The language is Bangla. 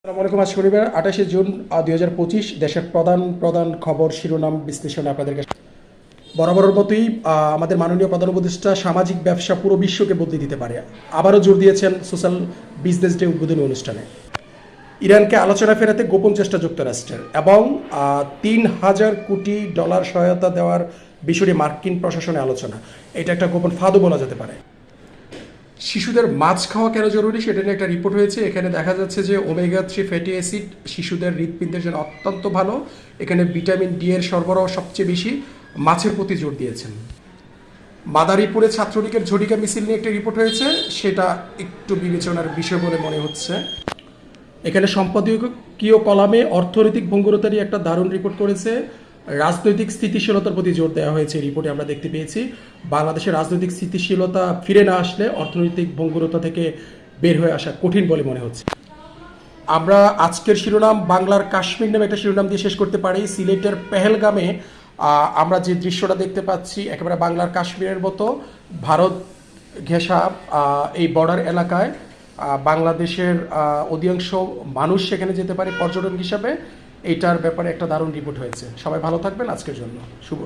আসসালামু আলাইকুম। আজ শনিবার 28 জুন 2025 দেশের প্রধান প্রধান খবর শিরোনাম বিশ্লেষণে আপনাদের কাছে বরাবরের মতোই আমাদের মাননীয় প্রধান উপদেষ্টা সামাজিক ব্যবসা পুরো বিশ্বকে বদলে দিতে পারে আবারও জোর দিয়েছেন সোশ্যাল বিজনেস ডে উদ্বোধনী অনুষ্ঠানে। ইরানকে আলোচনা ফেরাতে গোপন চেষ্টা যুক্তরাষ্ট্রের এবং $3,000 কোটি সহায়তা দেওয়ার বিষয়ে মার্কিন প্রশাসনে আলোচনা। এটা একটা গোপন ফাঁদও বলা যেতে পারে। শিশুদের মাছ খাওয়া কেন জরুরি সেটা নিয়ে একটা রিপোর্ট হয়েছে। এখানে দেখা যাচ্ছে যে ওমেগা-3 ফ্যাটি অ্যাসিড শিশুদের হৃৎপিণ্ডের জন্য অত্যন্ত ভালো। এখানে ভিটামিন ডি এর সরবরাহ সবচেয়ে বেশি, মাছের প্রতি জোর দিয়েছেন। মাদারীপুরে ছাত্রলীগের ঝটিকা মিছিল নিয়ে একটা রিপোর্ট হয়েছে, সেটা একটু বিবেচনার বিষয় বলে মনে হচ্ছে। এখানে সম্পাদকীয় কলামে অর্থনৈতিক ভঙ্গুরতা নিয়ে একটা দারুণ রিপোর্ট করেছে। রাজনৈতিক স্থিতিশীলতার প্রতি জোর দেওয়া হয়েছে রিপোর্টে, আমরা দেখতে পেয়েছি। বাংলাদেশের রাজনৈতিক স্থিতিশীলতা ফিরে না আসলে অর্থনৈতিক ভঙ্গুরতা থেকে বের হয়ে আসা কঠিন বলে মনে হচ্ছে। আমরা আজকের শিরোনাম বাংলার কাশ্মীর নামে একটা শিরোনাম দিয়ে শেষ করতে পারি। সিলেটের পেহেলগামে আমরা যে দৃশ্যটা দেখতে পাচ্ছি একেবারে বাংলার কাশ্মীরের মতো, ভারত ঘেঁষা এই বর্ডার এলাকায় বাংলাদেশের অধিকাংশ মানুষ সেখানে যেতে পারে পর্যটন হিসাবে। এইটার ব্যাপারে একটা দারুণ রিপোর্ট হয়েছে। সবাই ভালো থাকবেন। আজকের জন্য শুভ।